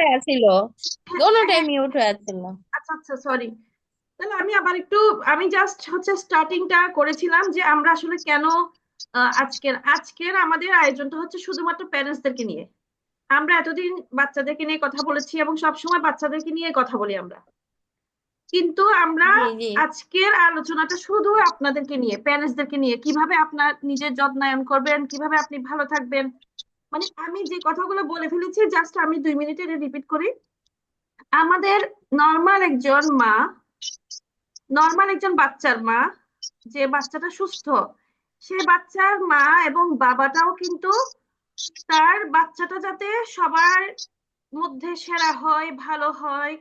হয়ে আছিল, হ্যাঁ, দোনোটাই হ্যাঁ, মিউট হয়ে আছিল। আচ্ছা আচ্ছা, সরি। তাহলে আমি আবার একটু, আমি জাস্ট হচ্ছে স্টার্টিংটা করেছিলাম যে আমরা আসলে কেন আজকের আজকের আমাদের আয়োজনটা হচ্ছে শুধুমাত্র প্যারেন্টসদেরকে নিয়ে। আমরা এতদিন বাচ্চাদেরকে নিয়ে কথা বলেছি এবং সব সময় বাচ্চাদেরকে নিয়ে কথা বলি আমরা, কিন্তু আমরা জি জি। আজকের আলোচনাটা শুধু আপনাদেরকে নিয়ে, প্যারেন্টসদেরকে নিয়ে, কিভাবে আপনার নিজের যত্নায়ন করবেন, কিভাবে আপনি ভালো থাকবেন। মানে আমি যে কথাগুলো বলে ফেলেছি জাস্ট আমি 2 মিনিটে রিপিট করি। আমাদের নর্মাল একজন মা, নর্মাল একজন বাচ্চার মা, যে বাচ্চাটা সুস্থ, সে বাচ্চার মা এবং বাবাটাও কিন্তু তার বাচ্চাটা যাতে সবার মধ্যে সেরা হয়, ভালো হয়,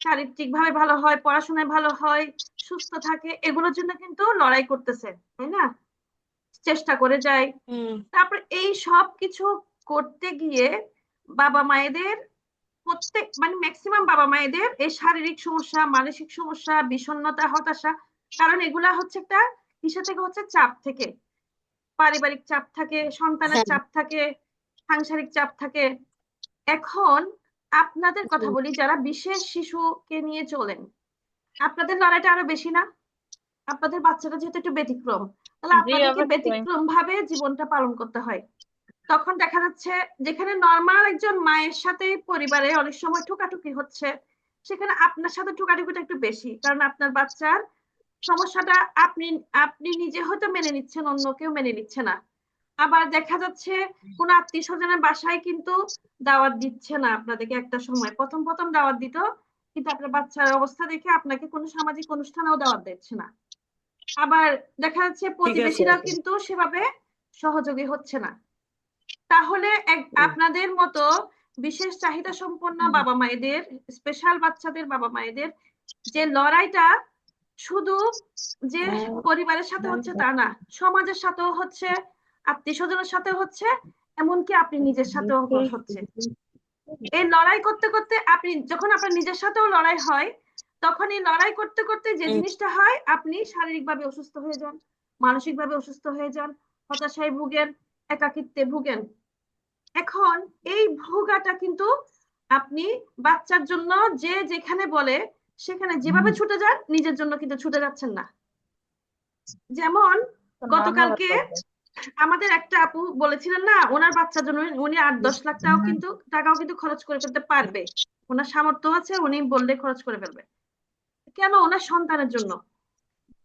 চারিত্রিক ভাবে ভালো হয়, পড়াশোনায় ভালো হয়, সুস্থ থাকে, এগুলোর জন্য কিন্তু লড়াই করতেছে, তাই না? চেষ্টা করে যায়। হুম। তারপর এই সব কিছু করতে গিয়ে বাবা মায়েদের, প্রত্যেক মানে ম্যাক্সিমাম বাবা মায়েদের এই শারীরিক সমস্যা, মানসিক সমস্যা, বিষণ্ণতা, হতাশা, কারণ এগুলা হচ্ছে একটা কিসে থেকে হচ্ছে, চাপ থেকে। পারিবারিক চাপ থাকে, সন্তানের হ্যাঁ। চাপ থাকে, সাংসারিক চাপ থাকে। এখন আপনাদের কথা জি। বলি, যারা বিশেষ শিশুকে নিয়ে চলেন, আপনাদের লড়াইটা আরো বেশি না? আপনাদের বাচ্চাটা যেহেতু একটু ব্যতিক্রম, তাহলে জি আপনাদেরকে অবশ্যই। ব্যতিক্রম ভাবে জীবনটা পালন করতে হয়। তখন দেখা যাচ্ছে যেখানে নর্মাল একজন মায়ের সাথে পরিবারে অনেক সময় ঠোকাঠুকি হচ্ছে, সেখানে আপনার সাথে ঠোকাঠুকিটা একটু বেশি, কারণ আপনার বাচ্চার সমস্যাটা আপনি আপনি নিজে হয়তো মেনে নিচ্ছেন, অন্য কেউ মেনে নিচ্ছে না। আবার দেখা যাচ্ছে কোন আত্মীয় স্বজনের বাসায় কিন্তু দাওয়াত দিচ্ছে না আপনাদেরকে, একটা সময় প্রথম প্রথম দাওয়াত দিত, কিন্তু আপনার বাচ্চার অবস্থা দেখে আপনাকে কোনো সামাজিক অনুষ্ঠানেও দাওয়াত দিচ্ছে না। আবার দেখা যাচ্ছে ঠিক আছে প্রতিবেশীরাও আপু। কিন্তু সেভাবে সহযোগী হচ্ছে না। তাহলে হুম, আপনাদের মতো বিশেষ চাহিদা সম্পন্ন বাবা মায়েদের, স্পেশাল বাচ্চাদের বাবা মায়েদের যে লড়াইটা শুধু যে পরিবারের সাথে হচ্ছে তা না, সমাজের সাথেও হচ্ছে, আত্মীয় স্বজনের সাথেও হচ্ছে, এমনকি আপনি নিজের সাথেও হচ্ছে। এই লড়াই করতে করতে আপনি যখন আপনার নিজের সাথেও লড়াই হয়, তখন এই লড়াই করতে করতে যে হুম। জিনিসটা হয়, আপনি শারীরিকভাবে অসুস্থ হয়ে যান, মানসিকভাবে অসুস্থ হয়ে যান, হতাশায় ভুগেন, একাকিত্বে ভুগেন। এখন এই ভোগাটা কিন্তু আপনি বাচ্চার জন্য যে যেখানে বলে সেখানে যেভাবে ছুটে যান, নিজের জন্য কিন্তু ছুটে যাচ্ছেন না। যেমন গতকালকে আমাদের একটা আপু বলেছিলেন না, ওনার বাচ্চার জন্য উনি 8-10 লাখ টাকাও কিন্তু খরচ করে ফেলতে পারবে, ওনার সামর্থ্য আছে, উনি বললে খরচ করে ফেলবে। কেন? ওনার সন্তানের জন্য।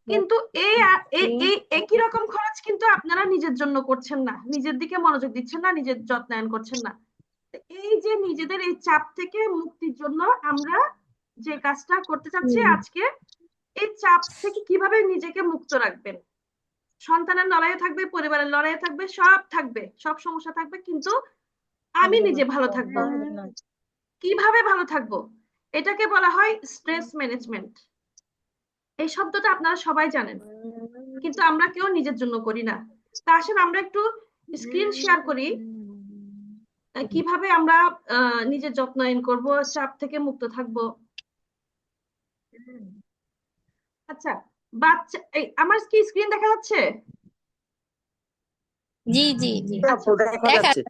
কিন্তু এই এই একই রকম খরচ কিন্তু আপনারা নিজের জন্য করছেন না, নিজের দিকে মনোযোগ দিচ্ছেন না, নিজের যত্নায়ন করছেন না। এই যে নিজেদের এই চাপ থেকে মুক্তির জন্য আমরা যে কাজটা করতে চাচ্ছি হুম। আজকে, এই চাপ থেকে কিভাবে নিজেকে মুক্ত রাখবেন। সন্তানের লড়াইও থাকবে, পরিবারের লড়াইও থাকবে, সব থাকবে, সব সমস্যা থাকবে, কিন্তু আমি নিজে ভালো থাকবো। কিভাবে ভালো থাকবো? এটাকে বলা হয় স্ট্রেস ম্যানেজমেন্ট। এই শব্দটা আপনারা সবাই জানেন, কিন্তু আমরা কেউ নিজের জন্য করি না। তা আসেন আমরা একটু স্ক্রিন শেয়ার করি, কিভাবে আমরা নিজের যত্নায়ন করব, চাপ থেকে মুক্ত থাকবো। আচ্ছা, বাচ্চা আমার কি স্ক্রিন দেখা যাচ্ছে? জি জি জি। আচ্ছা আপু দেখা দেখা। যাচ্ছে।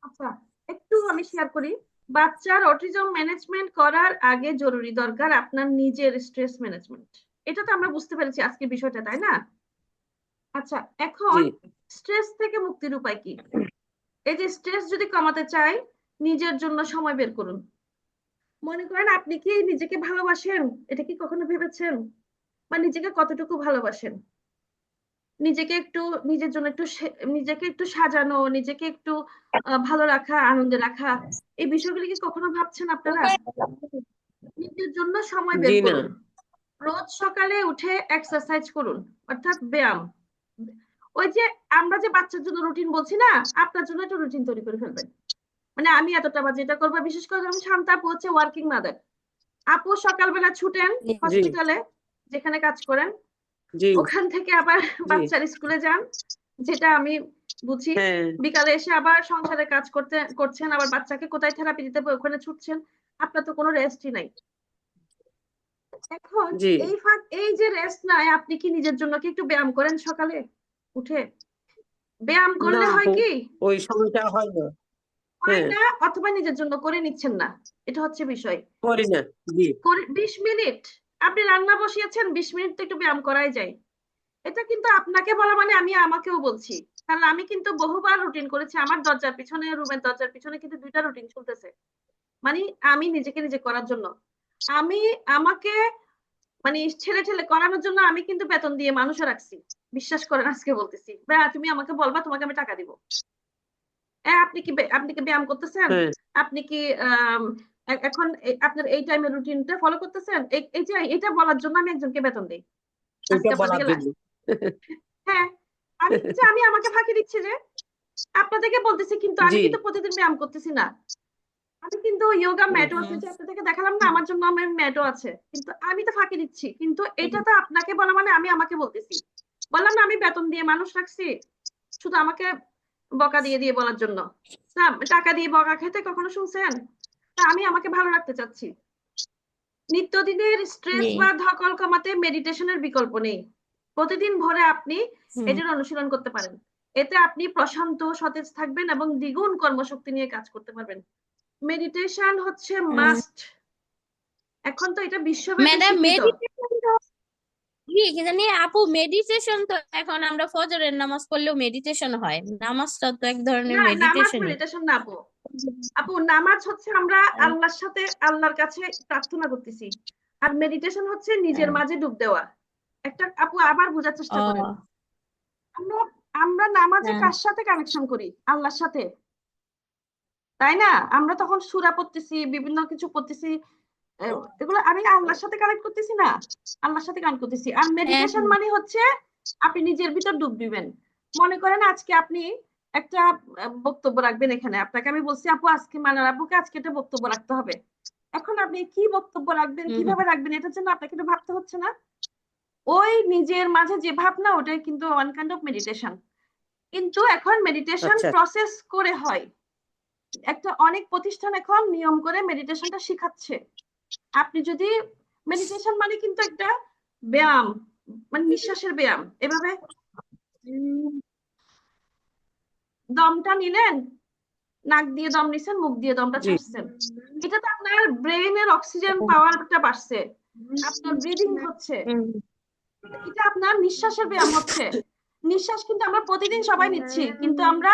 আচ্ছা, একটু আমি শেয়ার করি। বাচ্চার অটিজম ম্যানেজমেন্ট করার আগে জরুরি দরকার আপনার নিজের স্ট্রেস ম্যানেজমেন্ট। এটা তো আমরা বুঝতে পেরেছি আজকের বিষয়টা, তাই না? আচ্ছা, এখন জি। স্ট্রেস থেকে মুক্তির উপায় কি? এই যে স্ট্রেস যদি কমাতে চাই, নিজের জন্য সময় বের করুন। মনে করেন আপনি কি নিজেকে ভালোবাসেন? এটা কি কখনো ভেবেছেন? বা নিজেকে কতটুকু ভালোবাসেন? নিজেকে একটু, নিজের জন্য একটু নিজেকে একটু সাজানো, নিজেকে একটু ভালো রাখা, আনন্দে রাখা, এই বিষয়গুলি কি কখনো ভাবছেন আপনারা? নিজের জন্য সময় জি বের না। করুন। রোজ সকালে উঠে এক্সারসাইজ করুন, অর্থাৎ ব্যায়াম। ওই যে আমরা যে বাচ্চার জন্য রুটিন বলছি না, আপনার জন্য একটা রুটিন তৈরি করে ফেলবেন। মানে আমি এতটা বাজে এটা করবো, বিশেষ করে আমি শান্তা আপু হচ্ছে ওয়ার্কিং মাদার। আপু সকালবেলা ছুটেন জি হসপিটালে, যেখানে কাজ করেন, জি ওখান থেকে আবার জি। বাচ্চার স্কুলে যান, যেটা আমি বুঝি। হ্যাঁ। বিকালে এসে আবার সংসারে কাজ করছেন, আবার বাচ্চাকে কোথায় থেরাপি দিতে হবে ওখানে ছুটছেন। আপনার তো কোনো রেস্টই নাই। এখন জি এই যে রেস্ট নাই, আপনি কি নিজের জন্য কি একটু ব্যায়াম করেন সকালে উঠে? ব্যায়াম না করলে হয় আপু, কি, ওই সময়টা হয় না। হয় হ্যাঁ না, অথবা নিজের জন্য করে নিচ্ছেন না, এটা হচ্ছে বিষয়। করি না। জি 20 মিনিট আপনি রান্না বসিয়েছেন, 20 মিনিট তো একটু ব্যায়াম করাই যায়। এটা কিন্তু আপনাকে বলা মানে আমি আমাকেও বলছি, কারণ আমি কিন্তু বহুবার রুটিন করেছি। আমার দরজার পিছনে, রুমের দরজার পিছনে কিন্তু 2টা রুটিন চলতেছে, মানে আমি নিজেকে নিজে করার জন্য। আমি আমাকে মানে ছেলে ছেলে করানোর জন্য আমি কিন্তু বেতন দিয়ে মানুষও রাখছি, বিশ্বাস করেন। আজকে বলতেছি ভাইয়া তুমি আমাকে বলবা, তোমাকে আমি টাকা দিব। আপনি কি ব্যায়াম করতেছেন? হ্যাঁ আপনি কি এখন আপনার এই টাইমের রুটিনটা ফলো করতেছেন? এই যে এটা বলার জন্য আমি একজনকে বেতন দিই এটা আজকে বলার আপনাদেরকে জন্য। লাস্ট। হ্যাঁ, আমি যে আমি আমাকে ফাঁকি দিচ্ছি যে আপনাদেরকে বলতেছি, কিন্তু আমি জি কিন্তু প্রতিদিন ব্যায়াম করতেছি না। আমি কিন্তু যোগা ম্যাটও আছে, যে আপনাদেরকে দেখালাম না, আমার জন্য আমার ম্যাটও আছে, কিন্তু আমি তো ফাঁকি দিচ্ছি। কিন্তু এটা তো আপনাকে বলা মানে আমি আমাকে বলতেছি। বললাম না, আমি বেতন দিয়ে মানুষ রাখছি শুধু আমাকে বকা দিয়ে দিয়ে বলার জন্য। না, টাকা দিয়ে বকা খেতে কখনো শুনছেন? তা আমি আমাকে ভালো রাখতে চাচ্ছি। নিত্যদিনের স্ট্রেস জি বা ধকল কমাতে মেডিটেশনের বিকল্প নেই। প্রতিদিন ভোরে আপনি হুম এটার অনুশীলন করতে পারেন। এতে আপনি প্রশান্ত সতেজ থাকবেন এবং দ্বিগুণ কর্মশক্তি নিয়ে কাজ করতে পারবেন। মেডিটেশন হচ্ছে মাস্ট। এখন তো এটা বিশ্বব্যাপী ম্যাডাম স্বীকৃত। মেডিটেশন তো কি জানি আপু, মেডিটেশন তো এখন আমরা ফজরের নামাজ পড়লেও মেডিটেশন হয়, নামাজটা তো এক ধরনের না, নামাজ মেডিটেশনই। মেডিটেশন না আপু। আপু নামাজ হচ্ছে আমরা আল্লাহর সাথে, আল্লাহর কাছে প্রার্থনা করতেছি। আর মেডিটেশন হচ্ছে নিজের মাঝে ডুব দেওয়া। একটা আপু আবার বোঝার চেষ্টা করেন। ও আমরা আমরা নামাজে হ্যাঁ কার সাথে কানেকশন করি? আল্লাহর সাথে, তাই না? আমরা তখন সূরা পড়তেছি, বিভিন্ন কিছু পড়তেছি, এগুলো আমি আল্লাহর সাথে কানেক্ট করতেছি না, আল্লাহর সাথে কানেক্ট করতেছি। আর হ্যাঁ মেডিটেশন মানে হচ্ছে আপনি নিজের ভিতর ডুব দিবেন। মনে করেন আজকে আপনি একটা বক্তব্য রাখবেন এখানে, আপনাকে আমি বলছি আপু আজকে মানার আপুকে আজকে একটা বক্তব্য রাখতে হবে। এখন আপনি কি বক্তব্য রাখবেন, হুম হুম কিভাবে রাখবেন, এটার জন্য আপনাকে একটু ভাবতে হচ্ছে না? ওই নিজের মাঝে যে ভাবনা, ওটাই কিন্তু ওয়ান কাইন্ড অফ মেডিটেশন। কিন্তু এখন মেডিটেশন আচ্ছা প্রসেস করে হয়। একটা অনেক প্রতিষ্ঠান এখন নিয়ম করে মেডিটেশনটা শিখাচ্ছে। আপনি যদি মেডিটেশন মানে কিন্তু একটা ব্যায়াম, মানে নিঃশ্বাসের ব্যায়াম। এভাবে দমটা নিলেন, নাক দিয়ে দম নিছেন, মুখ দিয়ে দমটা জি ছাড়ছেন। এটাতে আপনার ব্রেনের অক্সিজেন পাওয়ারটা বাড়ছে, আপনার ব্রিদিং হচ্ছে। হুম এটা আপনার নিঃশ্বাসের ব্যায়াম হচ্ছে। নিঃশ্বাস কিন্তু আমরা প্রতিদিন সবাই নিচ্ছি, কিন্তু আমরা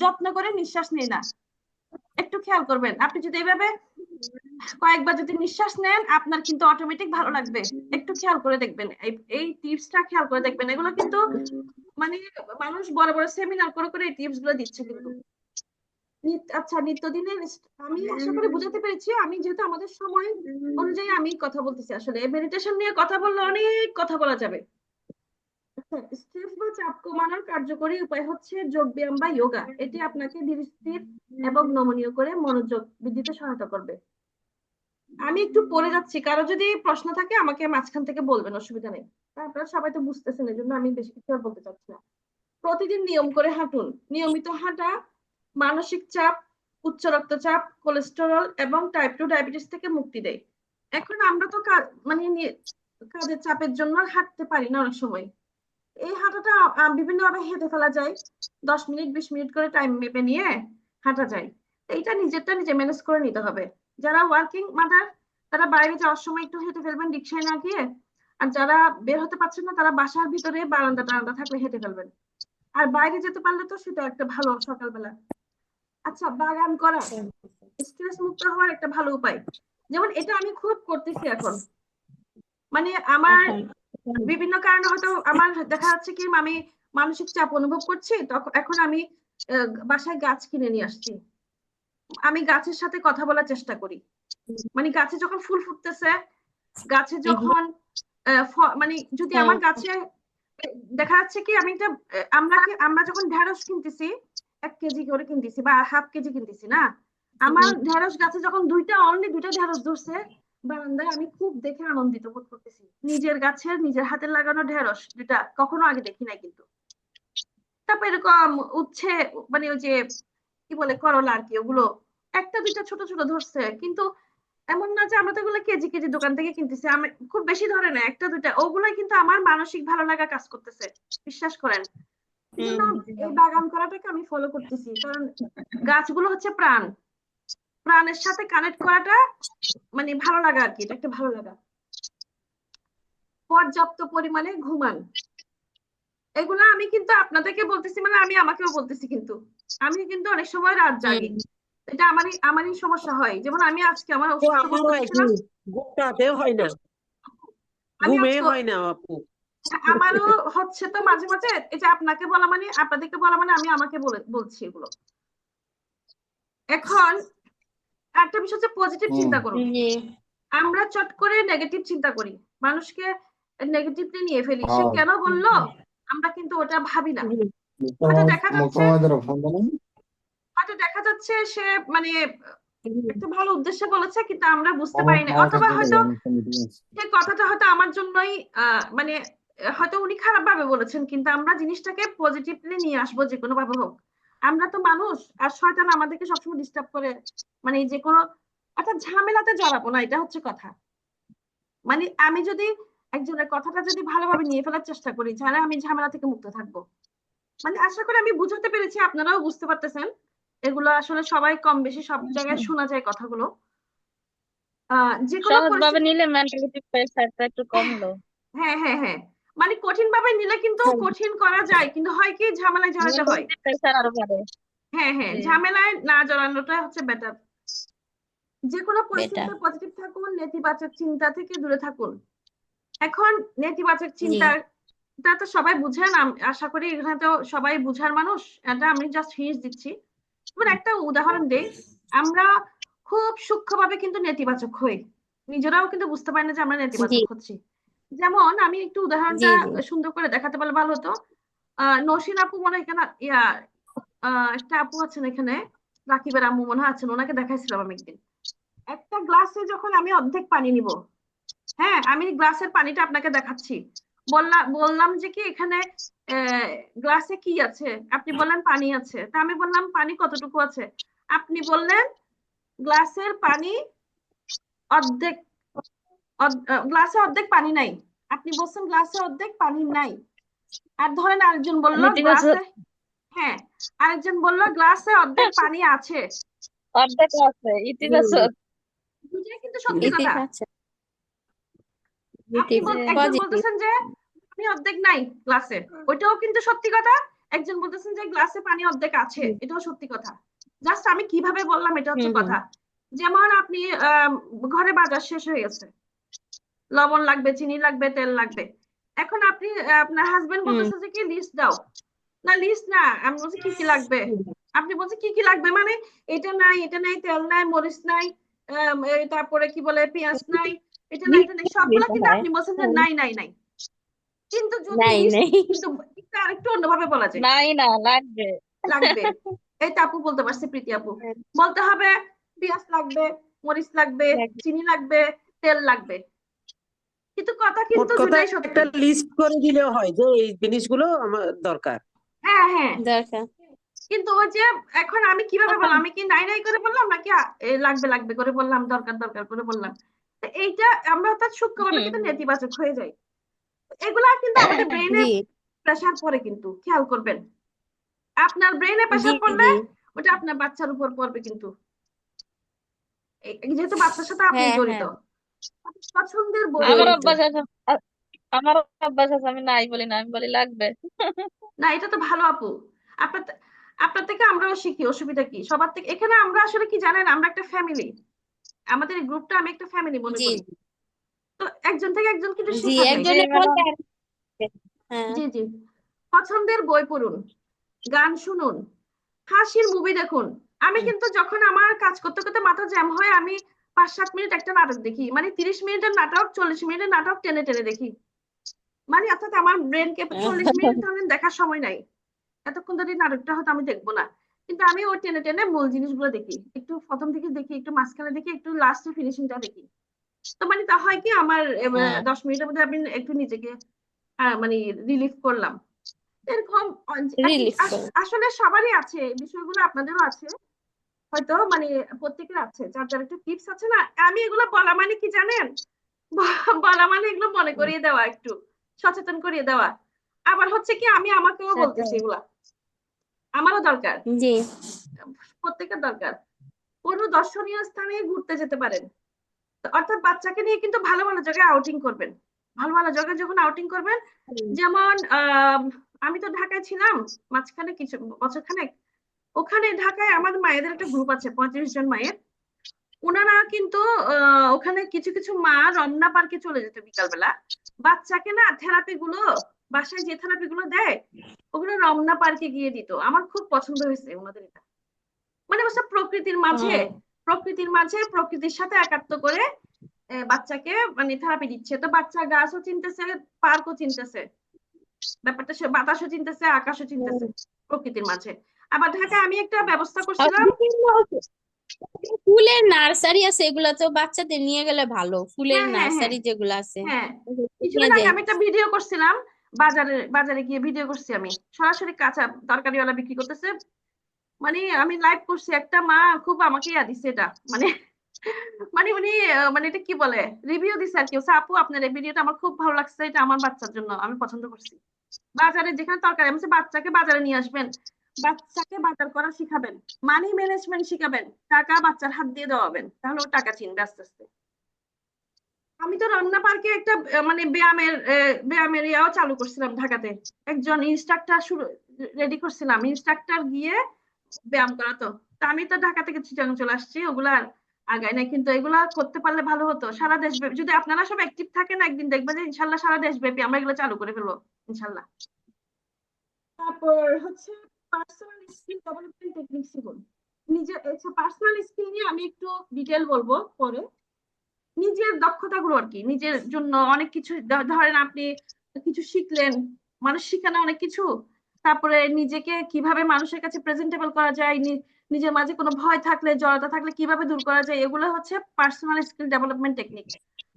যত্ন করে নিঃশ্বাস নিই না। একটু খেয়াল করবেন, আপনি যদি এইভাবে কয়েকবার যদি নিঃশ্বাস নেন, আপনার কিন্তু অটোমেটিক ভালো লাগবে। একটু খেয়াল করে দেখবেন, এই টিপসটা খেয়াল করে দেখবেন। এগুলো কিন্তু মানে মানুষ বড় বড় সেমিনার করে করে এই টিপস গুলো দিচ্ছে কিন্তু। আচ্ছা, নিত্যদিনের আমি আশা করি বুঝাতে পেরেছি। আমি যেহেতু আমাদের সময় অনুযায়ী আমি কথা বলতেছি, আসলে মেডিটেশন নিয়ে কথা বললে অনেক কথা বলা যাবে। স্ট্রেস বা চাপ কমানোর কার্যকরী উপায় হচ্ছে যোগ ব্যায়াম বা যোগা। এটি আপনাকে ধীর স্থির এবং নমনীয় করে মনোযোগ বৃদ্ধিতে সহায়তা করবে। আমি একটু পড়ে যাচ্ছি, কারো যদি প্রশ্ন থাকে আমাকে মাঝখান থেকে বলবেন, অসুবিধা নেই। আপনারা সবাই তো বুঝতেছেন, এই জন্য আমি বেশি কিছু আর বলতে চাচ্ছি না। প্রতিদিন নিয়ম করে হাঁটুন। নিয়মিত হাঁটা মানসিক চাপ, উচ্চ রক্তচাপ, কোলেস্টেরল এবং টাইপ 2 ডায়াবেটিস থেকে মুক্তি দেয়। এখন আমরা তো মানে কাজের চাপের জন্য হাঁটতে পারি না অনেক সময়। এই হাঁটাটা বিভিন্ন ভাবে হেঁটে ফেলা যায়। 10 মিনিট 20 মিনিট করে টাইম মেপে নিয়ে হাঁটা যায়। এইটা নিজেরটা নিজে ম্যানেজ করে নিতে হবে। যারা ওয়ার্কিং মাদার, তারা বাইরে যাওয়ার সময় একটু হেঁটে ফেলবেন রিক্সায় না গিয়ে। আর যারা বের হতে পারছেন না, তারা বাসার ভিতরে বারান্দা টারান্দা থাকলে হেঁটে ফেলবেন। আর বাইরে যেতে পারলে তো সেটা একটা ভালো সকালবেলা। আচ্ছা, বাগান করা স্ট্রেস মুক্ত হওয়ার একটা ভালো উপায়। যেমন এটা আমি খুব করতেছি এখন। মানে আমার এখন বিভিন্ন কারণে হয়তো আমার দেখা যাচ্ছে কি আমি মানসিক চাপ অনুভব করছি, তখন এখন আমি বাসায় গাছ কিনে নিয়ে আসছি। আমি গাছের সাথে কথা বলার চেষ্টা করি। মানে গাছে যখন ফুল ফুটতেছে, গাছে যখন মানে যদি হ্যাঁ আমার গাছে দেখা যাচ্ছে কি আমি একটা আমরা যখন ঢেঁড়স কিনতেছি 1 কেজি করে কিনতেছি বা হাফ কেজি কিনতেছি না, আমার ঢেঁড়স গাছে যখন অনলি দুইটা ঢেঁড়স ধরছে বারান্দায়, আমি খুব দেখে আনন্দিত বোধ করতেছি। নিজের গাছের, নিজের হাতের লাগানো ঢেঁড়স দুইটা কখনো আগে দেখি নাই কিন্তু। তারপর এরকম উচ্ছে, মানে ওই যে কি বলে করলা আর কি, ওগুলো একটা দুইটা ছোট ছোট ধরছে। কিন্তু এমন না যে আমরা তো এগুলো কেজি কেজি দোকান থেকে কিনতেছি, আমি খুব বেশি ধরে না, একটা দুইটা, ওগুলাই কিন্তু আমার মানসিক ভালো লাগা কাজ করতেছে, বিশ্বাস করেন। এই জন্য এই বাগান করাটাকে আমি ফলো করতেছি, কারণ গাছগুলো হচ্ছে প্রাণ, প্রাণের সাথে কানেক্ট করাটা মানে ভালো লাগা আর কি, এটা একটা ভালো লাগা। পর্যাপ্ত পরিমাণে ঘুমান, এগুলো আমি কিন্তু আপনাদেরকে বলতেছি, মানে আমি আমাকেও বলতেছি, কিন্তু আমি কিন্তু অনেক সময় রাত জাগি, এটা আমারই সমস্যা হয়। যেমন আমি আজকে আমার তো অসুস্থ আমারও একই, ছিলাম, ঘুমটাতেও হয় না, আমি ঘুমে আজকে হয় না আপু। আমারও হচ্ছে, তো মাঝে মাঝে এই যে আপনাকে বলা মানে আপনাদেরকে বলা মানে আমি আমাকে বলছি এগুলো। এখন একটা বিষয় হচ্ছে পজিটিভ চিন্তা করুন। জি আমরা চট করে নেগেটিভ চিন্তা করি, মানুষকে নেগেটিভলি নিয়ে ফেলি, সে কেন বললো, আমরা কিন্তু ওটা ভাবি না। হয়তো দেখা যাচ্ছে হয়তো দেখা যাচ্ছে সে মানে একটা ভালো উদ্দেশ্যে বলেছে, কিন্তু আমরা বুঝতে পারি না, অথবা হয়তো সে কথাটা হয়তো আমার জন্যই মানে হয়তো উনি খারাপ ভাবে বলেছেন, কিন্তু আমরা জিনিসটাকে পজিটিভলি নিয়ে আসবো যে কোনো ভাবে হোক। আমরা তো মানুষ, আর শয়তান আমাদেরকে সবসময় ডিস্টার্ব করে, মানে যে কোনো একটা ঝামেলাতে জড়াবো না, এটা হচ্ছে কথা। মানে আমি যদি একজনের কথাটা যদি ভালোভাবে নিয়ে ফেলার চেষ্টা করি, তাহলে আমি ঝামেলা থেকে মুক্ত থাকবো। মানে আশা করি আমি বুঝাতে পেরেছি, আপনারাও বুঝতে পারতেছেন। এগুলো আসলে সবাই কম বেশি সব জায়গায় শোনা যায় কথাগুলো। যে কোনো সহজভাবে পরিস্থিতি, নিলে মেন্টালিটি প্রেসারটা একটু কমলো। হ্যাঁ হ্যাঁ হ্যাঁ, মানে কঠিন ভাবে নিলে কিন্তু কঠিন করা যায়, কিন্তু হয় কি ঝামেলায় জড়াতে হয়। মেন্টালিটি প্রেসার আরো বাড়ে। হ্যাঁ হ্যাঁ, জি ঝামেলায় না জড়ানোটা হচ্ছে বেটার। যে কোনো বেটা। পরিস্থিতিতে পজিটিভ থাকুন, নেতিবাচক চিন্তা থেকে দূরে থাকুন। এখন নেতিবাচক জি চিন্তা, তা তো সবাই বুঝেন, আশা করি এখানে তো সবাই বুঝার মানুষ, এটা আমি জাস্ট হিন্টস দিচ্ছি। যেমন একটা উদাহরণ দেই, আমরা খুব সূক্ষ্মভাবে কিন্তু নেতিবাচক হই, নিজেরাও কিন্তু বুঝতে পারি না যে আমরা জি নেতিবাচক হচ্ছি। যেমন আমি একটু উদাহরণটা জি জি সুন্দর করে দেখাতে পারলে ভালো হতো। নসীন আপু মনে হয় এখানে, একটা আপু আছেন এখানে, রাকিবের আম্মু মনে হয় আছেন, ওনাকে দেখাইছিলাম আমি একদিন। একটা গ্লাসে যখন আমি অর্ধেক পানি নিব, হ্যাঁ আমি গ্লাসের পানিটা আপনাকে দেখাচ্ছি, বললাম যে কি এখানে গ্লাসে কি আছে, আপনি বললেন পানি আছে, তা আমি বললাম পানি কতটুকু আছে, আপনি বললেন গ্লাসের পানি অর্ধেক, গ্লাসে অর্ধেক পানি নাই, আপনি বলছেন গ্লাসে অর্ধেক পানি নাই। আর ধরেন আরেকজন বলল নেতিবাচক গ্লাসে, হ্যাঁ আরেকজন বলল গ্লাসে অর্ধেক পানি আছে। অর্ধেক আছে ইতিবাচক। দুটোই কিন্তু সত্যি কথা। ইতিবাচক একজন পজিটিভ। বলতেছেন যে পানি অর্ধেক নাই গ্লাসে, ওইটাও কিন্তু সত্যি কথা। একজন বলতেছেন যে গ্লাসে পানি অর্ধেক আছে, এটাও সত্যি কথা। জাস্ট আমি কিভাবে বললাম এটা হচ্ছে হুম কথা। যেমন আপনি ঘরে বাজার শেষ হয়ে গেছে, লবণ লাগবে, চিনি লাগবে, তেল লাগবে। এখন আপনি আপনার হাজবেন্ড হুম বলতেছে যে কি লিস্ট দাও, না লিস্ট না, আমি বলছি কি কি লাগবে, আপনি বলছেন কি কি লাগবে, মানে এটা নাই, এটা নাই, তেল নাই, মরিচ নাই, তারপরে কি বলে পেঁয়াজ নাই, এটা নাই, এটা নাই, সবগুলো দিতে কিন্তু হয়। আপনি বলছেন যে হুম, নাই নাই নাই। কিন্তু যদি নাই লিস্ট, নাই কিন্তু কিন্তু আরেকটু অন্যভাবে বলা যায়, নাই না লাগবে। লাগবে। এই তো আপু বলতে পারছে, প্রীতি আপু বলতে হবে পেঁয়াজ লাগবে, মরিচ লাগবে, লাগবে। চিনি লাগবে, তেল লাগবে। কিন্তু কথা মোট কিন্তু কথা দুটাই একটা সত্যি। লিস্ট করে দিলেও হয় যে এই জিনিসগুলো আমার দরকার। হ্যাঁ হ্যাঁ, দরকার। কিন্তু ওই যে এখন আমি কিভাবে বললাম, আমি কি নাই নাই করে বললাম, নাকি লাগবে লাগবে করে বললাম, দরকার দরকার করে বললাম। তো এইটা আমরা অর্থাৎ সূক্ষ্মভাবে হুম কিন্তু নেতিবাচক হয়ে যাই। এগুলা কিন্তু আমাদের ব্রেনে জি প্রেসার পড়ে, কিন্তু খেয়াল করবেন, আপনার ব্রেনে জি প্রেসার পড়লে জি ওটা আপনার বাচ্চার উপর পড়বে কিন্তু। যেহেতু বাচ্চার সাথে আপনি হ্যাঁ জড়িত। হ্যাঁ পছন্দের বই, আমার জড়িত। অভ্যাস আছে। আ- আমার অভ্যাস আছে আমি নাই বলি না, আমি বলি লাগবে। না এটা তো ভালো আপু, আপনার আপনার থেকে আমরাও শিখি, অসুবিধা কি সবার থেকে। এখানে আমরা আসলে কি জানেন, আমরা একটা ফ্যামিলি, আমাদের এই গ্রুপটা আমি একটা ফ্যামিলি মনে জি করি। তো একজন থেকে একজন কিন্তু জি শেখা যায়। একজনের বলে হ্যাঁ জি জি, পছন্দের বই পড়ুন, গান শুনুন, হাসির মুভি দেখুন। আমি হুম। কিন্তু যখন আমার কাজ করতে করতে মাথা জ্যাম হয়, আমি 5-7 মিনিট একটা নাটক দেখি, মানে 30 মিনিটের নাটক, 40 মিনিটের নাটক টেনে টেনে দেখি। মানে অর্থাৎ আমার ব্রেনকে 40 মিনিট ধরেন দেখার সময় নাই, এতক্ষণ ধরে নাটকটা হয়তো আমি দেখবো না, কিন্তু আমি ওই টেনে টেনে মূল জিনিসগুলো দেখি, একটু প্রথম থেকে দেখি, একটু মাঝখানে দেখি, একটু লাস্টে ফিনিশিংটা দেখি। তো মানে তা হয় কি আমার হ্যাঁ 10 মিনিটের মধ্যে আমি একটু নিজেকে মানে রিলিফ করলাম, এরকম। রিলিফ করে। আসলে সবারই আছে এই বিষয়গুলো, আপনাদেরও আছে হয়তো, মানে প্রত্যেকের আছে, যার যার একটু টিপস আছে না। আমি এগুলো বলা মানে কি জানেন, বলা মানে এগুলো মনে করিয়ে দেওয়া, একটু সচেতন করিয়ে দেওয়া। আবার হচ্ছে কি আমি আমাকেও বলতেছি সেটাই। এগুলা আমারও দরকার, জি প্রত্যেকের দরকার। কোনো দর্শনীয় স্থানে ঘুরতে যেতে পারেন, অর্থাৎ বাচ্চাকে নিয়ে কিন্তু ভালো ভালো জায়গায় আউটিং করবেন। ভালো ভালো জায়গায় যখন আউটিং করবেন, যেমন আমি তো ঢাকায় ছিলাম মাঝখানে কিছু বছর খানেক। ওখানে ঢাকায় আমাদের মায়েদের একটা গ্রুপ আছে 35 জন মায়ের। ওনারা কিন্তু ওখানে কিছু কিছু মা রমনা পার্কে চলে যেত বিকালবেলা, বাচ্চাকে না থেরাপি গুলো, বাসায় যে থেরাপি গুলো দেয় ওগুলো রমনা পার্কে গিয়ে দিত। আমার খুব পছন্দ হয়েছে ওনাদের এটা। মানে হচ্ছে প্রকৃতির মাঝে প্রকৃতির সাথে একাত্ম করে বাচ্চাকে মানে থেরাপি দিচ্ছে। তো বাচ্চা গাছও চিনতেছে, পার্কও চিনতেছে, ব্যাপারটা সে বাতাসও চিনতেছে, আকাশও চিনতেছে প্রকৃতির মাঝে। আবার ঢাকায় আমি একটা ব্যবস্থা আর করছিলাম। বিভিন্ন ফুলের নার্সারি আছে, এগুলা তো বাচ্চাদের নিয়ে গেলে ভালো, ফুলের হ্যাঁ হ্যাঁ হ্যাঁ নার্সারি যেগুলো আছে হ্যাঁ, ওগুলো কিছুদিন নিয়ে আগে যায়। আমি একটা ভিডিও করছিলাম, বাজারে বাজারে গিয়ে ভিডিও করছি আমি, সরাসরি কাঁচা তরকারিওয়ালা বিক্রি করতেছে। মানে আমি লাইভ করছি, একটা মা খুব আমাকে ইয়া দিছে এটা, মানে মানে উনি মানে এটা কি বলে, রিভিউ দিছে আর কি। বলছে, আপু আপনার এই ভিডিওটা আমার খুব ভালো লাগছে, এটা আমার বাচ্চার জন্য আমি পছন্দ করছি। বাজারে যেখানে তরকারি, আমি বলছি, বাচ্চাকে বাজারে নিয়ে আসবেন, বাচ্চাকে বাজার করা শিখাবেন, মানি ম্যানেজমেন্ট শিখাবেন, টাকা বাচ্চার হাত দিয়ে দেওয়াবেন, তাহলে ও টাকা চিনবে আস্তে আস্তে। আমি তো রমনা পার্কে একটা মানে ব্যায়ামের ইয়াও চালু করছিলাম ঢাকাতে। একজন ইনস্ট্রাক্টর শুরু রেডি করছিলাম, ইনস্ট্রাক্টর গিয়ে ব্যায়াম করাতো। তা আমি তো ঢাকা থেকে চিটাগাং চলে আসছি, ওগুলা আগায় নাই, কিন্তু এগুলা করতে পারলে ভালো হতো সারা দেশব্যাপী। যদি আপনারা সব অ্যাক্টিভ থাকেন একদিন দেখবেন যে ইনশাল্লাহ সারা দেশব্যাপী আমরা এগুলো চালু করে ফেলবো ইনশাল্লাহ। তারপর হচ্ছে পার্সোনাল স্কিল ডেভেলপমেন্ট টেকনিক শিখুন। নিজের পার্সোনাল স্কিল নিয়ে আমি একটু ডিটেল বলবো পরে। নিজের দক্ষতাগুলো আর কি, নিজের জন্য অনেক কিছু, ধরেন আপনি কিছু শিখলেন, মানুষ শিখে না অনেক কিছু। তারপরে নিজেকে কিভাবে মানুষের কাছে প্রেজেন্টেবল করা যায়, নিজের মাঝে কোনো ভয় থাকলে, জড়তা থাকলে কিভাবে দূর করা যায়, এগুলো হচ্ছে পার্সোনাল স্কিল ডেভেলপমেন্ট টেকনিক।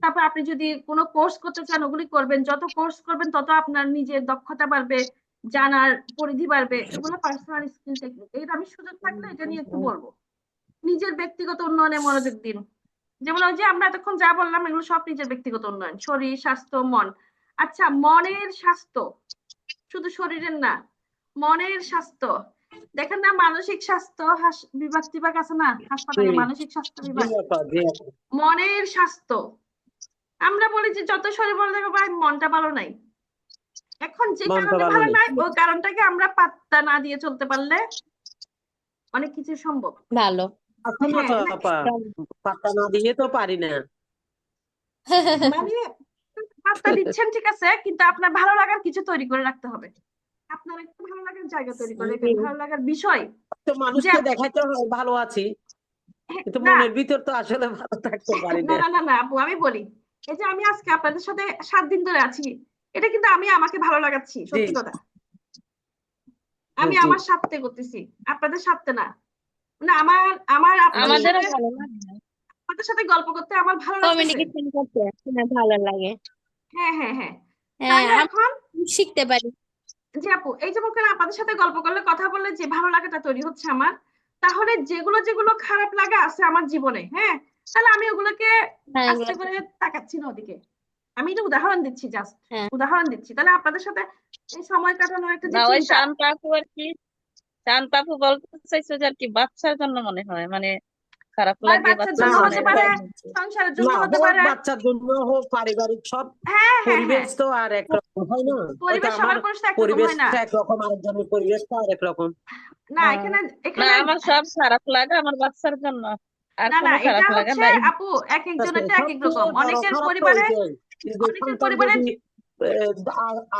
তারপর আপনি যদি কোনো কোর্স করতে চান ওগুলি করবেন, যত কোর্স করবেন তত আপনার নিজের দক্ষতা বাড়বে, জানার পরিধি বাড়বে, এগুলো পার্সোনাল স্কিল টেকনিক। এটা আমি সুযোগ থাকলে এটা নিয়ে একটু বলবো। নিজের ব্যক্তিগত উন্নয়নে মনোযোগ দিন। যেমন ওই যে আমরা এতক্ষণ যা বললাম এগুলো সব নিজের ব্যক্তিগত উন্নয়ন, শরীর স্বাস্থ্য মন। আচ্ছা, মনের স্বাস্থ্য, শুধু শরীরের না, মনের স্বাস্থ্য। দেখেন না, মানসিক স্বাস্থ্য বিভাগ টিভাগ আছে না জি হাসপাতালে, মানসিক স্বাস্থ্য জি বিভাগ, আপা, জি আপা। মনের স্বাস্থ্য। আমরা বলি যে যত শরীর ভালো থাকবে ভাই মনটা ভালো নাই। এখন যে মনটা কারণে ভালো ভালো নেই। নাই ওই কারণটাকে আমরা পাত্তা না দিয়ে চলতে পারলে অনেক কিছু সম্ভব। ভালো। আসলে হ্যাঁ তো আপা, পাত্তা না দিয়ে তো পারি না। মানে পাত্তা দিচ্ছেন ঠিক আছে, কিন্তু আপনার ভালো লাগার কিছু তৈরি করে রাখতে হবে। আপনার একটা ভালো লাগার জায়গা তৈরি করে জি রাখেন, ভালো লাগার বিষয়। তো যে মানুষকে দেখাইতে হয় ভালো আছি, কিন্তু না মনের ভিতর তো আসলে ভালো থাকতে পারি না না। না না না আপু, আমি বলি, এই যে আমি আজকে আপনাদের সাথে 7 দিন ধরে আছি, এটা কিন্তু আমি আমাকে ভালো লাগাচ্ছি, জি সত্যি কথা। আমি জি। আমার স্বার্থে করতেছি, আপনাদের স্বার্থে না। মানে আমার আমার আপনাদের আমাদেরও সাথে ভালো লাগে, আপনাদের সাথে গল্প করতে আমার ভালো লাগতেছে। কমিউনিকেশন করতে শুনে ভালো লাগে। হ্যাঁ হ্যাঁ হ্যাঁ, হ্যাঁ, তাইলে আমরা এখন শিখতে পারি। জি আপু, এই যে মনে করেন আপনাদের সাথে গল্প করলে, কথা বললে যে ভালো লাগাটা তৈরি হচ্ছে আমার, তাহলে যেগুলো যেগুলো খারাপ লাগা আছে আমার জীবনে, হ্যাঁ, তাহলে আমি ওগুলোকে হ্যাঁ আস্তে এগুলো করে তাকাচ্ছি না ওদিকে। আমি এটা উদাহরণ দিচ্ছি, জাস্ট হ্যাঁ। উদাহরণ দিচ্ছি। তাহলে আপনাদের সাথে এই সময় কাটানোর একটা যে না, ওই চিন্তা, শান্ত আপু আর কি, শান্ত আপু বলতে চাইছো যে আর কি বাচ্চার জন্য মনে হয় মানে খারাপ হয় লাগে, বাচ্চার বাচ্চার না জন্য জন্য হতে পারে, এরকম হচ্ছে। সংসারের জন্য না, হতে হোক পারে। বাচ্চার জন্য হোক পারিবারিক সব হ্যাঁ হ্যাঁ হ্যাঁ, পরিবেশ তো আর একরকম হয় না। ওইটা পরিবেশ আমার সবার পরিবেশ একরকম হয় না। পরিবেশটা একরকম, আরেকজনের পরিবেশটা আরেক রকম। না হ্যাঁ। এখানে না, এখানে আমার সব খারাপ লাগে আমার বাচ্চার জন্য, আর না না, কোনো এটা খারাপ লাগা হচ্ছে নাই। আপু এক একজনেরটা এক এক রকম। সবচেয়ে বড় অনেকের খারাপ তো পরিবারে, ওইটাই, যে অনেকের সন্তান পরিবারে যদি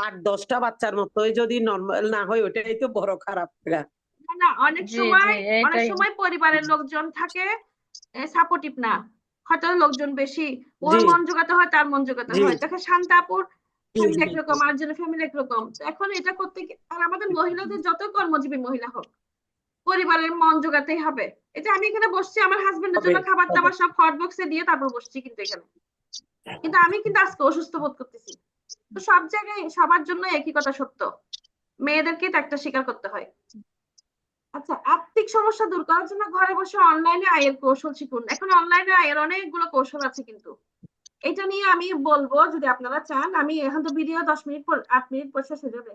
8-10টা বাচ্চার মতোই যদি নর্মাল না হয়, ওইটাই তো বড় খারাপ লাগা। না না, অনেক জি জি, সময় অনেক এইটাই। সময় পরিবারের লোকজন থাকে সাপোর্টিভ না, হয়তো লোকজন বেশি, ওর জি মন জোগাতে হয় তার মন জোগাতে জি হয়। দেখে শান্তাপুর জি ফ্যামিলি জি একরকম, আরেকজনের ফ্যামিলি একরকম। তো এখন এটা করতে আর আমাদের মহিলাদের যত কর্মজীবী মহিলা হোক, পরিবারের মন জোগাতেই হবে। এটা আমি এখানে বসছি আমার হাজবেন্ডের হবে জন্য খাবার হবে। দাবার সব হট বক্সে দিয়ে তারপর বসছি কিন্তু এখানে, কিন্তু আমি কিন্তু আজকে অসুস্থ বোধ করতেছি। তো সব জায়গায় সবার জন্য একই কথা সত্য, মেয়েদেরকে তো একটা স্বীকার করতে হয়। আচ্ছা, আর্থিক সমস্যা দূর করার জন্য ঘরে বসে অনলাইনে আয়ের কৌশল শিখুন। এখন অনলাইনে আয়ের অনেকগুলো কৌশল আছে কিন্তু, এটা নিয়ে আমি বলবো যদি আপনারা চান। আমি এখন তো ভিডিও 10 মিনিট পর 8 মিনিট পর শেষ হয়ে যাবে।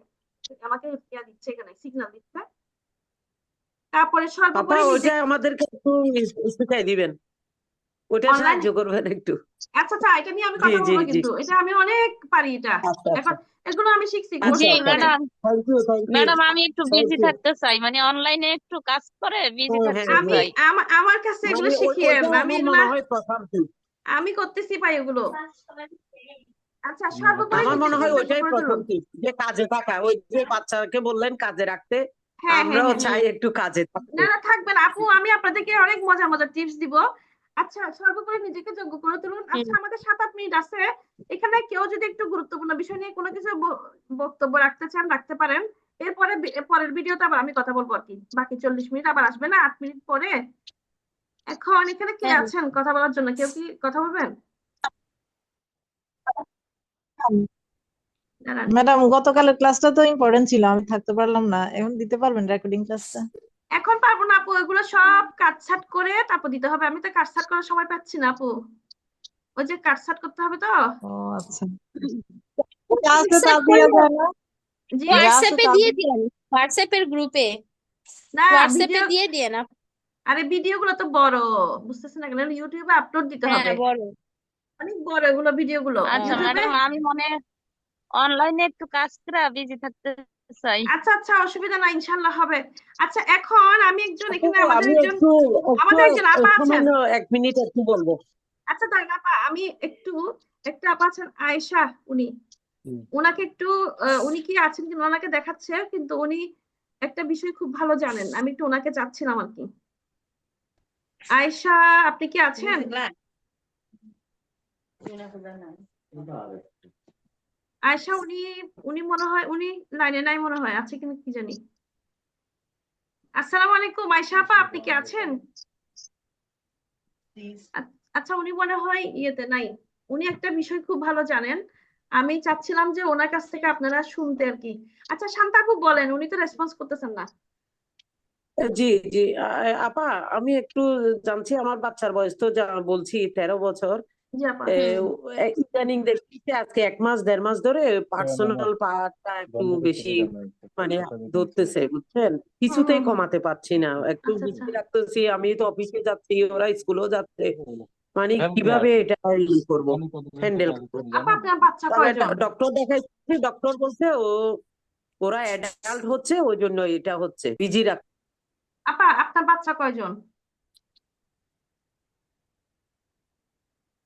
আমাকে ইয়া দিচ্ছে, এখানে সিগন্যাল দিচ্ছে। তারপরে আপা সর্বোপরি ওইটা নিজেকে আমাদেরকে একটু শিখাই দিবেন, ওইটা অনলাইন, সাহায্য করবেন একটু। আচ্ছা আচ্ছা, এটা নিয়ে আমি জি কথা জি বলবো, জি। কিন্তু এটা আমি অনেক পারি এটা। আচ্ছা আচ্ছা এখন এগুলো আমি শিখছি, আচ্ছা জি করছি আচ্ছা। অনলাইনে। Madam, thank you thank you madam আমি একটু থ্যাংক বিজি ইউ। থাকতে চাই, মানে অনলাইনে একটু কাজ করে বিজি হ্যাঁ থাকতে হ্যাঁ আমি হ্যাঁ, চাই। আমার কাছে এগুলো মানে শিখিয়েন, ওইটা আমি আমার এগুলা মনে হয় প্রশান্তি। আমি করতেছি পাই ওগুলো। আচ্ছা, সর্বোপরি আমার মনে নিজেকে হয় কৃতজ্ঞ ওইটাই করে তুলুন। প্রশান্তি, যে কাজে থাকা। ওই যে বাচ্চাকে বললেন কাজে রাখতে, হ্যাঁ হ্যাঁ আমরাও হ্যাঁ, চাই একটু কাজে থাকতে। না না, থাকবেন আপু, আমি আপনাদেরকে অনেক মজার মজার টিপস দিব। আচ্ছা, সর্বোপরি নিজেকে যোগ্য করে তুলুন। আচ্ছা, আমাদের 7-8 মিনিট আছে। এখানে কেউ যদি একটু গুরুত্বপূর্ণ বিষয় নিয়ে কোনো কিছু বক্তব্য রাখতে চান, রাখতে পারেন। এরপরে পরের ভিডিওতে আবার আমি কথা বলবো আর কি। বাকি 40 মিনিট আবার আসবে না, 8 মিনিট পরে। এখন এখানে কে হ্যাঁ আছেন কথা বলার জন্য? কেউ কি কথা বলবেন? দাঁড়ান, ম্যাডাম, গতকালের ক্লাসটা তো ইম্পর্টেন্ট ছিল, আমি থাকতে পারলাম না। এখন দিতে পারবেন রেকর্ডিং ক্লাসটা? এখন পারবো না আপু, এগুলো সব কাটছাট করে তারপর দিতে হবে। আমি তো কাটছাট করার সময় পাচ্ছি না আপু, ওই যে কাটছাট করতে হবে তো। ও আচ্ছা, যা আছে তা হোয়াটসঅ্যাপ দিয়ে করলে যায় না? জি, যা আছে হোয়াটসঅ্যাপে তা দিয়ে দিয়েন, হোয়াটসঅ্যাপের গ্রুপে না হোয়াটসঅ্যাপে ভিডিও, দিয়ে দিয়েন আরে ভিডিও গুলো তো বড়, বুঝতেছেন না কেন? ইউটিউবে আপলোড দিতে হ্যাঁ হবে, বলো। অনেক বড় এগুলো ভিডিও গুলো আচ্ছা ইউটিউবে। ম্যাডাম, আমি অনলাইনে একটু কাজ করে বিজি থাকতে চাই। আচ্ছা আচ্ছা, অসুবিধা নাই, ইনশাল্লাহ হবে। আচ্ছা, এখন আমি একজন, আপু, এখানে আমাদের আমি একজন, একটু একটু আমাদের একজন আপা আছেন। সামান্য 1 মিনিট একটু বলবো। আচ্ছা দাঁড়ান আপা, আমি একটু, একটা আপা আছেন আয়েশা, উনি, হুম। ওনাকে একটু উনি কি আছেন কিনা ওনাকে দেখাচ্ছে, কিন্তু উনি একটা বিষয় খুব ভালো জানেন, আমি একটু ওনাকে চাচ্ছিলাম আর কি। আয়েশা, আপনি কি আছেন? আয়েশা, উনি উনি মনে হয় উনি লাইনে নাই, মনে হয় আছে কিনা কি জানি। আসসালামু আলাইকুম আয়েশা আপা, আপনি কি আছেন? আচ্ছা, উনি মনে হয় ইয়েতে নাই। উনি একটা বিষয় খুব ভালো জানেন, আমি চাচ্ছিলাম যে ওনার কাছ থেকে আপনারা শুনতে আর কি। আচ্ছা শান্তা আপু বলেন, উনি তো রেসপন্স করতেছেন না। জি জি। আপা, আমি একটু জানছি, আমার বাচ্চার বয়স তো যা বলছি 13 বছর। জি আপা। ইদানিং দেখছি আজকে 1 মাস 1.5 মাস ধরে পার্সোনাল পার্টটা একটু বেশি মানে ধরতেছে, বুঝছেন? কিছুতেই হুম। কমাতে পারছি না, একটু আচ্ছা আচ্ছা বেশি রাখতেছি। আমি তো অফিসে যাচ্ছি, ওরা স্কুলেও যাচ্ছে, মানে কিভাবে এটা করবো, হ্যান্ডেল করবো। আপা, আপনার বাচ্চা তবে কয়জন? ডক্টর দেখাইছি, ডক্টর বলছে ওরা অ্যাডাল্ট হচ্ছে, ওই জন্য এটা হচ্ছে, বিজি রাখ। আপা, আপনার বাচ্চা কয়জন?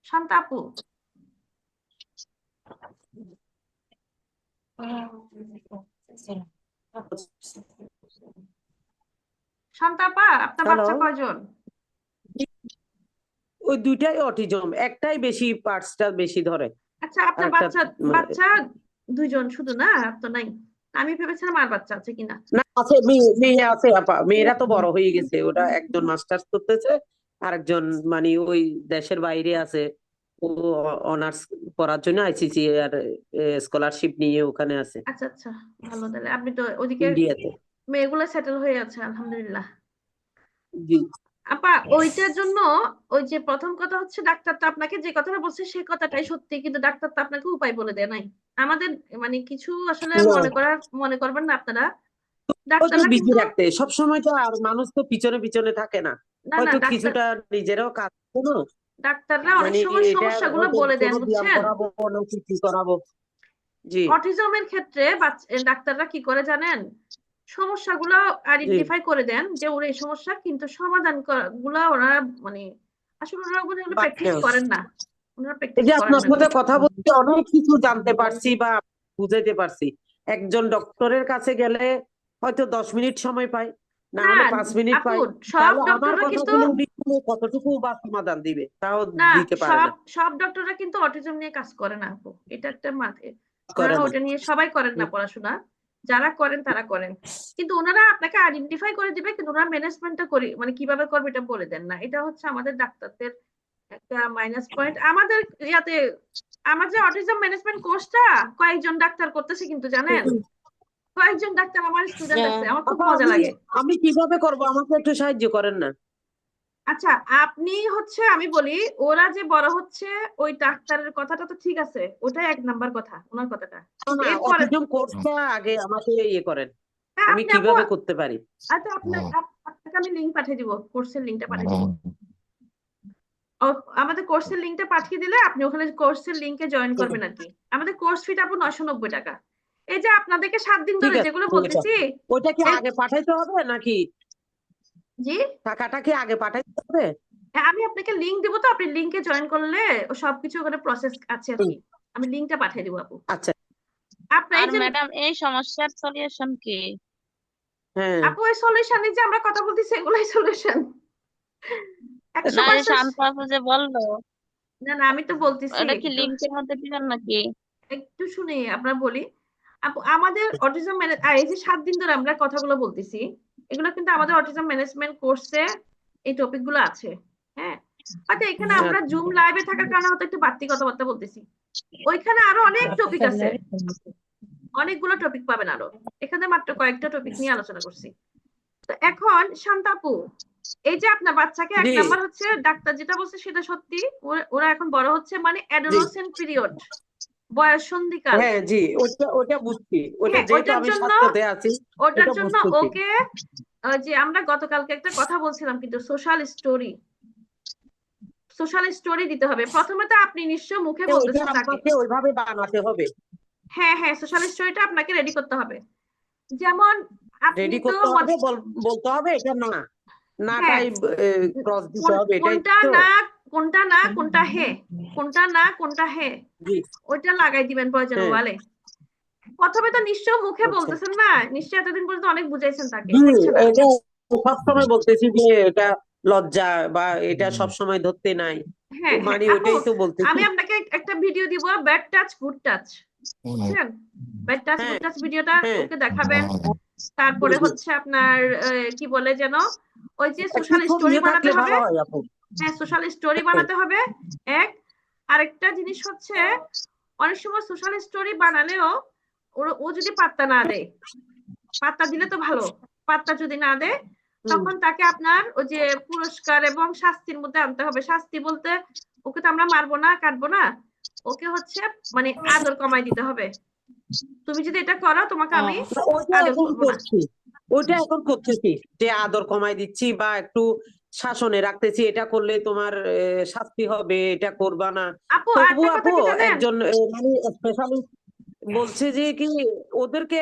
শান্তা আপু, শান্তা আপা, আপনার হ্যালো, বাচ্চা কয়জন? ওই দুইটাই অটিজম, একটাই বেশি পার্টসটা বেশি ধরে, আচ্ছা, আর আপনার একটা বাচ্চা, বাচ্চা দুইজন শুধু না, আর তো নাই? আমি ভেবেছিলাম আর বাচ্চা আছে কিনা। না আছে, মেয়ে মেয়ে আছে আপা। মেয়েরা তো বড় হয়ে গেছে, ওটা একজন মাস্টার্স করতেছে, আরেকজন মানে ওই দেশের বাইরে আছে। ও অনার্স করার জন্য আইসিসি আর স্কলারশিপ নিয়ে ওখানে আছে, আচ্ছা আচ্ছা, ভালো। তাহলে আপনি তো ওদিকে ইন্ডিয়াতে। মেয়েগুলো সেটেল হয়ে আছে, আলহামদুলিল্লাহ। জি আপা, ওইটার জন্য ওই যে প্রথম কথা হচ্ছে, ডাক্তার তো আপনাকে যে কথাটা বলছে সেই কথাটাই সত্যি, কিন্তু ডাক্তার তো আপনাকে উপায় বলে দেয় নাই। আমাদের মানে কিছু আসলে না, মনে করবেন না আপনারা, ওই তো ডাক্তাররা বিজি কিন্তু, রাখতে সব সময়, তো আর মানুষ তো পিছনে পিছনে থাকে না, না না, হয়তো ডাক্তার, কিছুটা নিজেরও কাজ করো, ডাক্তাররা অনেক মানে সময় এটা সমস্যাগুলো হয়তো বলে দেন, কোনো ব্যায়াম বুঝছেন? করাবো না কি করাবো। জি অটিজমের ক্ষেত্রে ডাক্তাররা কি করে জানেন, সমস্যাগুলো জি। আইডেন্টিফাই করে দেন যে ওর এই সমস্যা, কিন্তু সমাধান গুলা ওনারা মানে আসলে ওনারা ওগুলো প্র্যাকটিস করেন না, ওনারা এই প্র্যাকটিস যে করেন আপনার না সাথে এগুলো। কথা বলতে অনেক কিছু জানতে পারছি বা বুঝাইতে পারছি। একজন ডক্টরের কাছে গেলে হয়তো 10 মিনিট সময় পাই, না না হলে 5 মিনিট আপু, পাই। সব তাহলে আমার ডক্টররা কিন্তু, কথাগুলো উনি শুনে কতটুকু বা সমাধান দিবে তাও না, দিতে পারে সব না, সব ডক্টররা কিন্তু অটিজম নিয়ে কাজ করে না আপু, এটা একটা মাঠে, করে ওনারা না। ওটা নিয়ে সবাই করেন না পড়াশোনা। যারা করেন তারা করেন, কিন্তু ওনারা আপনাকে আইডেন্টিফাই করে দিবে, কিন্তু ওনারা ম্যানেজমেন্টটা করে মানে কিভাবে করবে এটা বলে দেন না। এটা হচ্ছে আমাদের ডাক্তারদের একটা মাইনাস পয়েন্ট আমাদের ইয়াতে। আমার যে অটিজম ম্যানেজমেন্ট কোর্সটা কয়েকজন ডাক্তার করতেছে, কিন্তু জানেন, কয়েকজন ডাক্তার আমার স্টুডেন্ট আছে, আমার খুব আপা, মজা আমি লাগে। আমি কিভাবে করব, আমাকে একটু সাহায্য করেন না। আচ্ছা, আপনি হচ্ছে আমি বলি ওরা যে বড় হচ্ছে ওই ডাক্তারের কথাটা তো ঠিক আছে, ওটাই এক নাম্বার কথা, ওনার কথাটা। কিন্তু না, এরপরে অটিজম কোর্সটা আগে আমাকে ইয়ে করেন, হ্যাঁ, আমি আপনি আপু, কিভাবে করতে পারি। আচ্ছা আপনাকে আমি লিঙ্ক পাঠিয়ে দিব, কোর্সের লিঙ্কটা পাঠিয়ে দিব। আমাদের কোর্সের লিঙ্কটা পাঠিয়ে দিলে আপনি ওখানে কোর্সের লিঙ্কে জয়েন করবেন আর কি। আমাদের কোর্স ফিটা আপু 990 টাকা। এই যে আপনাদেরকে 7 দিন ঠিক ধরে আছে, যেগুলো ওইটা বলতেছি, ওইটা কি এই- আগে পাঠাইতে হবে নাকি জি টাকাটা কি আগে পাঠাইতে হবে? হ্যাঁ, আমি আপনাকে লিঙ্ক দিব, তো আপনি লিঙ্কে জয়েন করলে ও সবকিছু ওখানে প্রসেস আছে আর কি। আমি লিঙ্কটা পাঠিয়ে দিব আপু। আচ্ছা, আপনার আর এই যে ম্যাডাম এই সমস্যার সলিউশন কি? হ্যাঁ আপু এই সলিউশনে যে আমরা কথা বলতেছি এগুলাই সলিউশন না, এই 100%। শান্ত আপু যে বললো, না না, আমি তো বলতেছি ওটা কি একটু লিঙ্কের মধ্যে দিবেন নাকি? একটু শুনে আপনার বলি। আপু আমাদের অটিজম ম্যানেজ এই যে 7 দিন ধরে আমরা কথাগুলো বলতেছি, এগুলো কিন্তু আমাদের অটিজম ম্যানেজমেন্ট কোর্সে এই টপিক গুলো আছে। হ্যাঁ, হয়তো এখানে আমরা জুম লাইভে থাকার কারণে হয়তো একটু বাড়তি কথাবার্তা বলতেছি, ওইখানে আরো অনেক টপিক আছে, অনেকগুলো টপিক পাবেন আরো। এখানে মাত্র কয়েকটা টপিক নিয়ে আলোচনা করছি। তো এখন শান্তাপু, এই যে আপনার বাচ্চাকে এক জি নাম্বার হচ্ছে ডাক্তার যেটা বলছে সেটা সত্যি, ওরা এখন বড় হচ্ছে মানে জি অ্যাডোলেসেন্ট পিরিয়ড, বয়স সন্ধিকাল। হ্যাঁ জি, ওটা ওটা বুঝছি, ওটা হ্যাঁ, যেহেতু ওটার আমি জন্য স্বাস্থ্যতে আছি ওটার ওটা জন্য বুঝতেছি। ওকে যে আমরা গতকালকে একটা কথা বলছিলাম কিন্তু সোশ্যাল স্টোরি দিতে হবে। প্রথমে তো আপনি নিশ্চয় মুখে ওইটা বলতেছেন তাকে, আমাকে ওইভাবে বানাতে হবে, হ্যাঁ হ্যাঁ, সোশ্যাল স্টোরিটা আপনাকে রেডি করতে হবে। যেমন আপনি রেডি তো করতে হবে, বলতে হবে এটা না, হ্যাঁ, নাটাই ক্রস দিতে হবে, এটাই কোনটা তো। না কোনটা না কোনটা হে, কোনটা না কোনটা হে, জি ওইটা লাগাই দিবেন প্রয়োজন হ্যাঁ ওয়ালে। প্রথমে তো নিশ্চয় মুখে আচ্ছা, বলতেছেন না, নিশ্চয় এতদিন পর্যন্ত অনেক বুঝাইছেন তাকে, জি হচ্ছে না। এটা সবসময় বলতেছি যে এটা লজ্জা বা এটা সবসময় ধরতে নাই, হ্যাঁ হ্যাঁ মানে আপু, ওইটাই তো বলতেছি। আমি আপনাকে একটা ভিডিও দিব, ব্যাড টাচ গুড টাচ, বুঝছেন? ব্যাড টাচ হ্যাঁ গুড টাচ ভিডিওটা হ্যাঁ ওকে দেখাবেন। জি তারপরে জি, হচ্ছে আপনার কি বলে যেন, ওই যে একটু সোশ্যাল খুব স্টোরি ইয়ে বানাতে থাকলে হবে। ভালো হয় আপু। হ্যাঁ, সোশ্যাল স্টোরি হ্যাঁ বানাতে হবে এক। আরেকটা জিনিস হচ্ছে, অনেক সময় সোশ্যাল স্টোরি বানালেও ও যদি পাত্তা না দেয়, পাত্তা দিলে তো ভালো, পাত্তা যদি না দেয় হুম, তখন তাকে আপনার ওই যে পুরস্কার এবং শাস্তির মধ্যে আনতে হবে। শাস্তি বলতে ওকে তো আমরা মারবো না কাটবো না, ওকে হচ্ছে মানে আদর কমাই দিতে হবে। তুমি যদি এটা করো তোমাকে আমি ওইটা আদর এখন করবো না। করছি, ওইটা এখন করতেছি, যে আদর কমাই দিচ্ছি বা একটু শাসনে রাখতেছি, এটা করলে তোমার শাস্তি হবে, এটা করবা না। আপু তবু আরেকটা কথা আপু কি জানেন, একজন মানে স্পেশালিস্ট বলছে যে কি ওদেরকে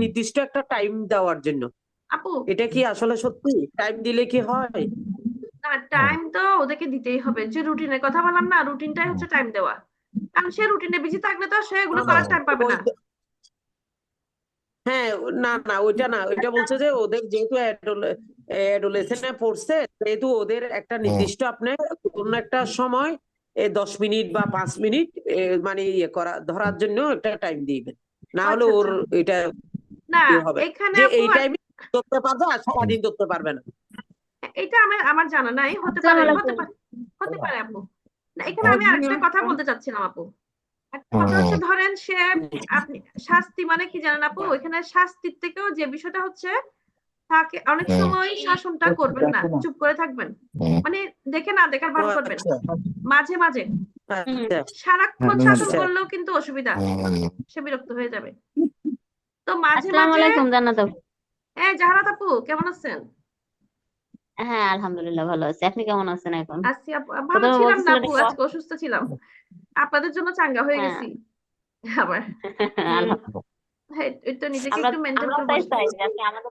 নির্দিষ্ট একটা টাইম দেওয়ার জন্য, আপু এটা কি আসলে সত্যি টাইম দিলে কি হয়? না, টাইম তো ওদেরকে দিতেই হবে। যে রুটিনের কথা বললাম না, রুটিনটাই হচ্ছে টাইম দেওয়া। কারণ সে রুটিনে বিজি থাকলে তো সে এগুলো না না করার টাইম পাবে ওই না। হ্যাঁ না না ওইটা না, ওইটা বলছে যে ওদের যেহেতু অ্যাডোলেসেন্টে পড়ছে, সেহেতু ওদের একটা নির্দিষ্ট আপনার কোনো একটা সময় 10 মিনিট বা 5 মিনিট মানে ইয়ে করা ধরার জন্য একটা টাইম দিবেন, না হলে আচ্ছা ওর আচ্ছা, এটা না ইয়ে হবে এখানে যে আপু এই টাইমে ধরতে পারবে আর সারাদিন ধরতে পারবে না। এটা আমার আমার জানা নাই, হতে পারে আসসালামু হতে আলাইকুম। পারে হতে পারে আপু। না, এখানে আমি আরেকটা কথা বলতে চাচ্ছিলাম আপু। একটা কথা হচ্ছে ধরেন সে, আপনি শাস্তি মানে কি জানেন আপু, ওইখানে শাস্তির থেকেও যে বিষয়টা হচ্ছে তাকে অনেক সময় শাসনটা করবেন না, চুপ করে থাকবেন, মানে দেখে না দেখার ও ভান করবেন আচ্ছা মাঝে মাঝে। আচ্ছা সারাক্ষণ শাসন আচ্ছা, করলেও কিন্তু অসুবিধা, সে বিরক্ত হয়ে যাবে। তো মাঝে আসসালামু মাঝে। আলাইকুম জান্নাত আপু। জাহানাত আপু কেমন আছেন? হ্যাঁ আলহামদুলিল্লাহ ভালো আছি, আপনি কেমন আছেন এখন? আছি আপু, ভালো প্রথমে ছিলাম না বলতেছিলেন আপু, একটু আজকে অসুস্থ ছিলাম, আপনাদের জন্য চাঙ্গা হয়ে হ্যাঁ গেছি আবার। আলহামদুলিল্লাহ। হ্যাঁ, এই তো নিজেকে আমরা একটু মেনটেন আমরা করে তাই বসতে। চাই যে আপনি আমাদের